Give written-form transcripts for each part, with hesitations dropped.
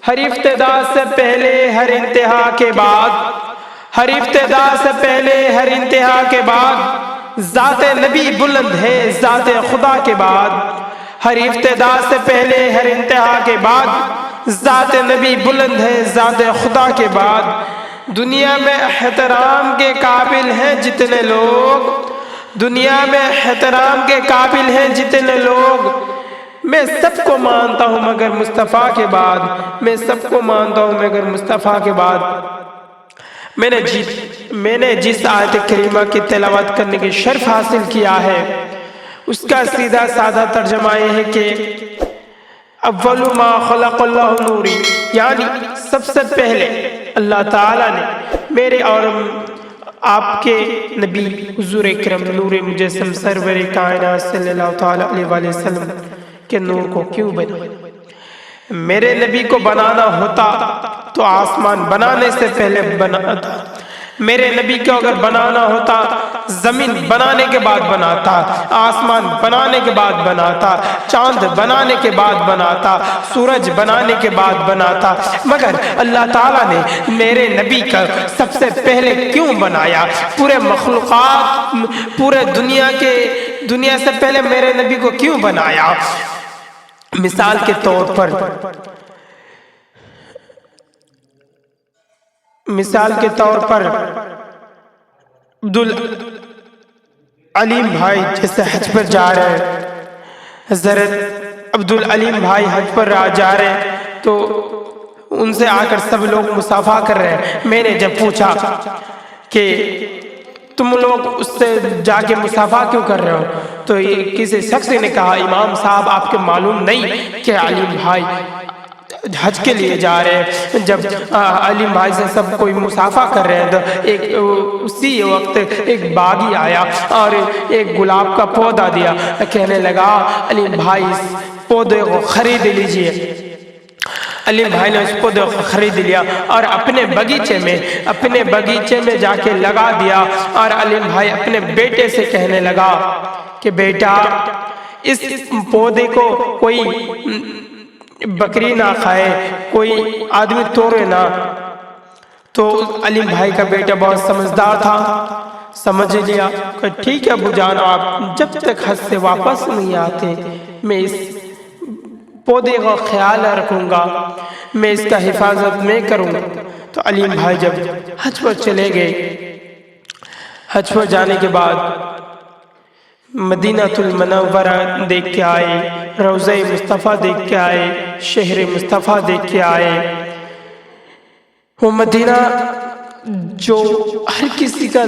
ہر ابتدا سے پہلے ہر انتہا کے بعد، ہر ابتدا سے پہلے ہر انتہا کے بعد ذات نبی بلند ہے ذات خدا کے بعد، ہر ابتدا سے پہلے ہر انتہا کے بعد ذات نبی بلند ہے ذات خدا کے بعد۔ دنیا میں احترام کے قابل ہیں جتنے لوگ، دنیا میں احترام کے قابل ہیں جتنے لوگ، میں سب کو مانتا ہوں مگر مصطفیٰ کے بعد، میں سب کو مانتا ہوں مگر مصطفیٰ کے بعد۔ میں نے جس آیت کریمہ کی تلاوت کرنے کی شرف حاصل کیا ہے اس کا سیدھا سادہ ترجمہ یہ ہے کہ اول ما خلق اللہ نوری، یعنی سب سے پہلے اللہ تعالیٰ نے میرے اور آپ کے نبی حضور اکرم نور مجسم سرور کائنات صلی اللہ تعالیٰ علیہ وآلہ وسلم کے نور کو کیوں بنا؟ میرے نبی کو بنانا ہوتا تو آسمان بنانے سے پہلے بناتا، میرے نبی کو اگر بنانا ہوتا زمین بنانے کے بعد بناتا، آسمان بنانے کے بعد بناتا، چاند بنانے کے بعد بناتا، سورج بنانے کے بعد بناتا، مگر اللہ تعالیٰ نے میرے نبی کا سب سے پہلے کیوں بنایا؟ پورے مخلوقات، پورے دنیا سے پہلے میرے نبی کو کیوں بنایا؟ مثال کے طور پر عبدالعلیم بھائی جیسے حج پر جا رہے ہیں، حضرت عبدالعلیم بھائی حج پر جا رہے ہیں تو ان سے آ کر سب لوگ مصافحہ کر رہے ہیں۔ میں نے جب پوچھا کہ تم لوگ اس سے جا کے مصافحہ کیوں کر رہے ہو تو کسی شخص نے کہا امام صاحب آپ کے معلوم نہیں کہ علیم بھائی حج کے لیے جا رہے ہیں۔ جب علیم بھائی سے سب کوئی مصافحہ کر رہے ہیں تو اسی وقت ایک باغی آیا اور ایک گلاب کا پودا دیا، کہنے لگا علیم بھائی اس پودے کو خرید لیجئے۔ علیم بھائی نے اس پودے کو خرید لیا اور اپنے باغیچے میں جا کے لگا دیا، اور علیم بھائی اپنے بیٹے سے کہنے لگا کہ بیٹا اس پودے کو کوئی بکری نہ کھائے، کوئی آدمی توڑے نہ۔ تو علیم بھائی کا بیٹا بہت سمجھدار تھا، سمجھ لیا کہ ٹھیک ہے ابو جان، آپ جب تک حج سے واپس نہیں آتے میں اس پودے کا خیال رکھوں گا، میں اس کا حفاظت میں کروں گا۔ تو علیم بھائی جب حج پر چلے گئے، حج پر جانے کے بعد مدینہ المنورہ دیکھ کے آئے، روضہ مصطفیٰ دیکھ کے آئے، شہر مصطفیٰ دیکھ کے آئے۔ وہ مدینہ جو ہر کسی کا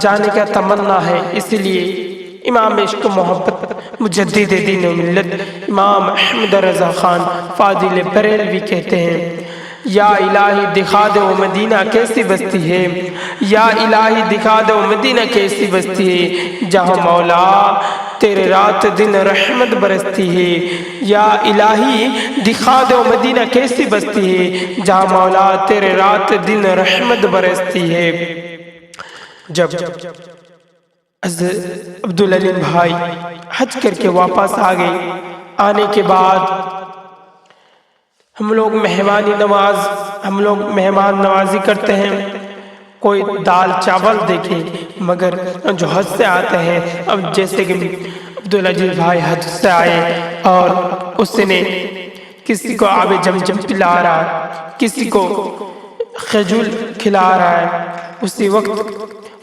جانے کا تمنا ہے، اس لیے امام عشق محبت مجدد دین و ملت امام احمد رضا خان فاضل بریلوی کہتے ہیں یا الہی دکھا دو مدینہ کیسی بستی ہے، یا الہی دکھا دو مدینہ کیسی بستی ہے جہاں مولا تیرے رات دن رحمت برستی ہے، یا الہی دکھا دو مدینہ کیسی بستی ہے جہاں مولا تیرے رات دن رحمت برستی ہے۔ جب عبدالعلیم بھائی حج کر کے واپس آ گئے، آنے کے بعد ہم لوگ مہمان نوازی کرتے ہیں، کوئی دال چاول دیکھے، مگر جو حج سے آتے ہیں، اب جیسے کہ عبدالعزیز بھائی حج سے آئے اور اس نے کسی کو آب جمجم پلا رہا ہے، کسی کو خجول کھلا رہا ہے، اسی وقت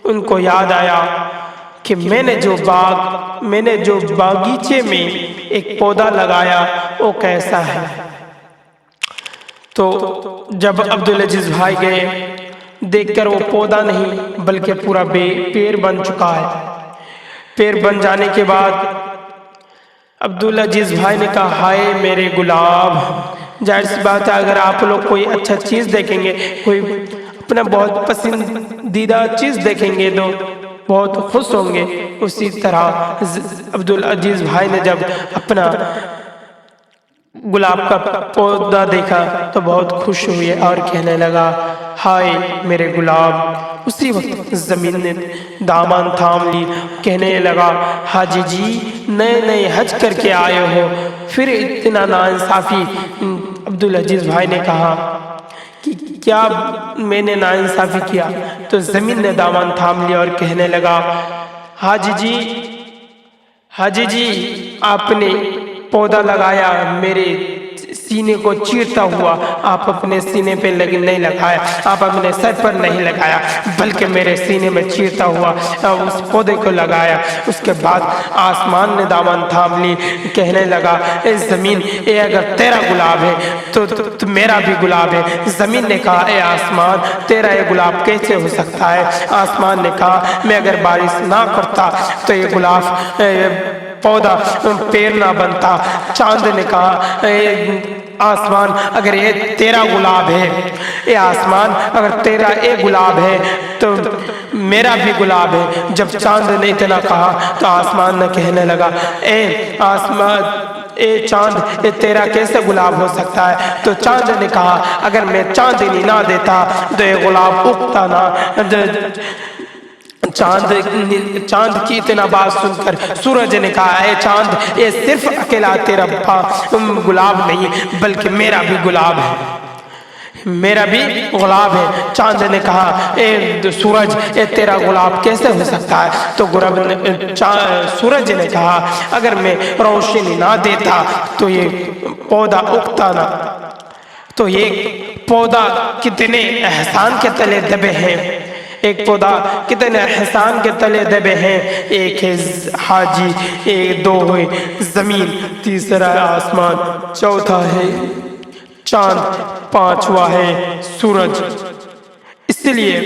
ان کو یاد آیا کہ میں نے جو باغیچے میں ایک پودا لگایا وہ کیسا ہے۔ تو جب عبدالعزیز بھائی گئے، دیکھ کر وہ پودا نہیں بلکہ پورا پیڑ بن چکا ہے۔ پیڑ بن جانے کے بعد عبدالعزیز بھائی نے کہا ہائے میرے گلاب، ظاہر سی بات ہے اگر آپ لوگ کوئی اچھا چیز دیکھیں گے، کوئی اپنا بہت پسندیدہ چیز دیکھیں گے تو بہت خوش ہوں گے۔ اسی طرح عبدالعزیز بھائی نے جب اپنا گلاب کا پودا دیکھا تو بہت خوش ہوئے اور کہنے لگا ہائے میرے گلاب۔ اسی وقت زمین نے دامن تھام لی، کہنے لگا حاجی جی نئے حج کر کے آئے ہو، پھر اتنا ناانصافی عبدالعزیز بھائی نے کہا کہ کیا میں نے ناانصافی کیا؟ تو زمین نے دامن تھام لیا اور کہنے لگا حاجی جی آپ نے پودا لگایا میرے سینے کو چیرتا ہوا، آپ اپنے سینے پہ نہیں لگایا، آپ اپنے سر پر نہیں لگایا، بلکہ میرے سینے میں چیرتا ہوا اس پودے کو لگایا۔ اس کے بعد آسمان نے دامن تھام لی، کہنے لگا اے زمین، اے اگر تیرا گلاب ہے تو میرا بھی گلاب ہے۔ زمین نے کہا اے آسمان، تیرا یہ گلاب کیسے ہو سکتا ہے؟ آسمان نے کہا میں اگر بارش نہ کرتا تو یہ گلاب پودا پیر نہ بنتا۔ چاند نے کہا اے آسمان، اگر یہ تیرا گلاب ہے، اے آسمان اگر تیرا اے گلاب ہے تو میرا بھی گلاب ہے۔ جب چاند نے اتنا کہا تو آسمان نے کہنے لگا اے آسمان، اے چاند، اے تیرا کیسے گلاب ہو سکتا ہے؟ تو چاند نے کہا اگر میں چاندنی نہ دیتا تو یہ گلاب اگتا نہ۔ چاند کی اتنا بات سن کر سورج نے کہا اے چاند، یہ صرف اکیلا تیرا گلاب نہیں بلکہ میرا بھی گلاب ہے، میرا بھی گلاب ہے۔ چاند نے کہا اے سورج، اے تیرا گلاب کیسے ہو سکتا ہے؟ تو سورج نے کہا اگر میں روشنی نہ دیتا تو یہ پودا اگتا نہ۔ تو یہ پودا کتنے احسان کے تلے دبے ہیں، ایک پودا کتنے احسان کے تلے دبے ہیں۔ ایک ہے حاجی، ایک دو ہے زمین، تیسرا ہے آسمان، چوتھا ہے چاند، پانچواں ہے سورج۔ اس لیے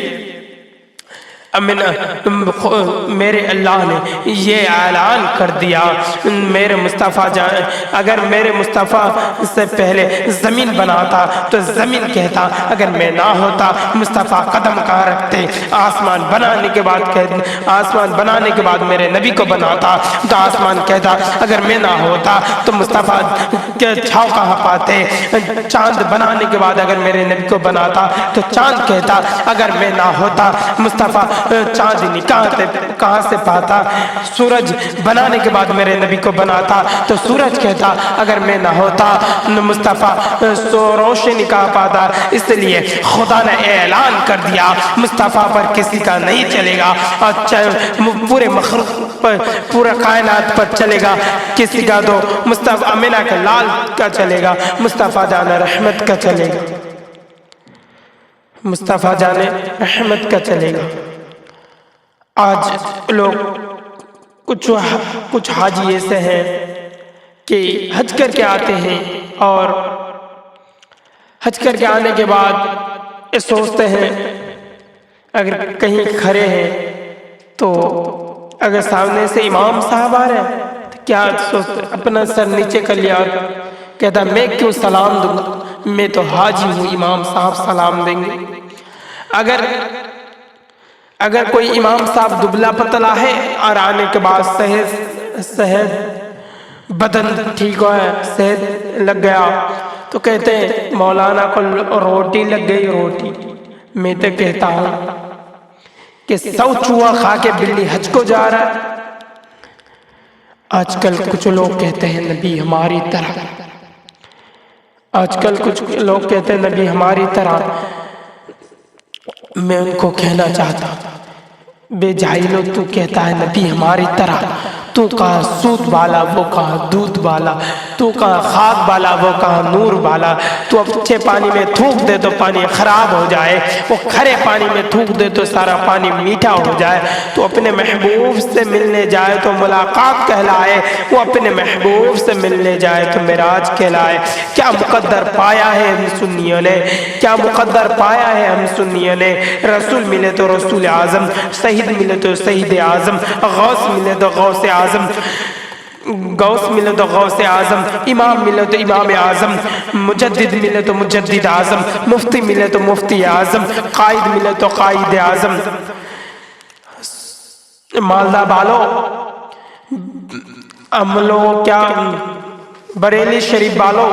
میرے اللہ نے یہ اعلان کر دیا، میرے مصطفیٰ اگر میرے مصطفیٰ سے پہلے زمین بناتا تو زمین کہتا اگر میں نہ ہوتا مصطفیٰ قدم کہاں رکھتے۔ آسمان بنانے کے بعد میرے نبی کو بناتا تو آسمان کہتا اگر میں نہ ہوتا تو مصطفیٰ کے چھاؤ کہاں پاتے۔ چاند بنانے کے بعد اگر میرے نبی کو بناتا تو چاند کہتا اگر میں نہ ہوتا مصطفیٰ چاندنی کہاں سے پاتا۔ سورج بنانے کے بعد میرے نبی کو بناتا تو سورج کہتا اگر میں نہ ہوتا مصطفیٰ روشنی کہاں پاتا۔ اس لیے خدا نے اعلان کر دیا مصطفیٰ پر کسی کا نہیں چلے گا، اور پورے مخلوق پر، پورے کائنات پر چلے گا کسی کا تو مصطفیٰ امینہ کا لال کا چلے گا، مصطفیٰ جان رحمت کا چلے گا، مصطفیٰ جان رحمت کا چلے گا۔ آج لوگ کچھ حاجی ایسے ہیں کہ حج کر کے آتے ہیں اور حج کر کے آنے کے بعد یہ سوچتے ہیں اگر کہیں کھڑے ہیں تو اگر سامنے سے امام صاحب آ رہے ہیں تو کیا سوچتے، اپنا سر نیچے کر لیا اور کہتا میں کیوں سلام دوں، میں تو حاجی ہوں، امام صاحب سلام دیں گے۔ اگر کوئی امام صاحب دبلا پتلا ہے اور آنے کے بعد صحت بدن ٹھیک ہوا ہے، صحت لگ گیا تو کہتے ہیں مولانا کو روٹی لگ گئی روٹی۔ میں تو کہتا ہوں کہ 100 چوہا کھا کے بلی حج کو جا رہا ہے۔ آج کل کچھ لوگ کہتے ہیں نبی ہماری طرح، آج کل کچھ لوگ کہتے ہیں نبی ہماری طرح۔ میں ان کو کہنا چاہتا بے جاہلو، تو کہتا ہے نبی ہماری طرح، تو کہاں سود بالا وہ کہاں دودھ بالا، تو کہاں خاک بالا وہ کہاں نور بالا۔ تو اچھے پانی میں تھوک دے تو پانی خراب ہو جائے، وہ کھرے پانی میں تھوک دے تو سارا پانی میٹھا ہو جائے۔ تو اپنے محبوب سے ملنے جائے تو ملاقات کہلائے، وہ اپنے محبوب سے ملنے جائے تو معراج کہلائے۔ کیا مقدر پایا ہے ہم سنیوں نے، کیا مقدر پایا ہے ہم سنیوں نے۔ رسول ملے تو رسول اعظم، شہید ملے تو شہید اعظم، غوث ملے تو غوث اعظم، غوث ملے تو غوث اعظم، امام ملے تو امام اعظم، مجدد ملے تو مجدد اعظم، مفتی ملے تو مفتی اعظم، قائد ملے تو قائد اعظم۔ مالدہ بالو ہم لوگ کیا بریلی شریف والوں،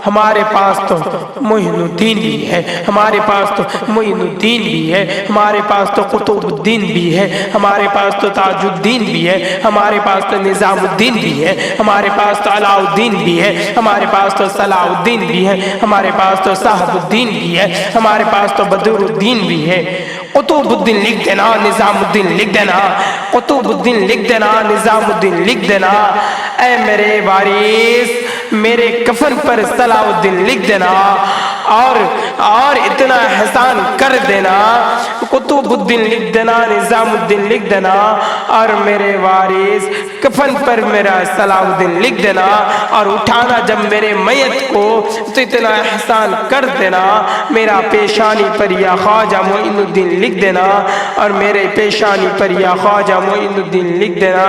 ہمارے پاس تو معین الدین بھی ہے، ہمارے پاس تو معین الدین بھی ہے، ہمارے پاس تو قطب الدین بھی ہے، ہمارے پاس تو تاج الدین بھی ہے، ہمارے پاس تو نظام الدین بھی ہے، ہمارے پاس تو علاء الدین بھی ہے، ہمارے پاس تو صلاح الدین بھی ہے، ہمارے پاس تو صاحب الدین بھی ہے، ہمارے پاس تو بدر الدین بھی ہے۔ قطب الدین لکھ دینا، نظام الدین لکھ دینا، قطب الدین لکھ دینا، نظام الدین لکھ دینا۔ اے میرے وارث، میرے کفن پر صلاح الدین لکھ دینا، اور اتنا احسان کر دینا، قطب الدین لکھ دینا، نظام الدین لکھ دینا، اور میرے وارث کفن پر میرا صلاح الدین لکھ دینا، اور اٹھانا جب میرے میت کو تو اتنا احسان کر دینا، میرا پیشانی پر یا خواجہ معین الدین لکھ دینا، اور میرے پیشانی پر یا خواجہ معین الدین لکھ دینا۔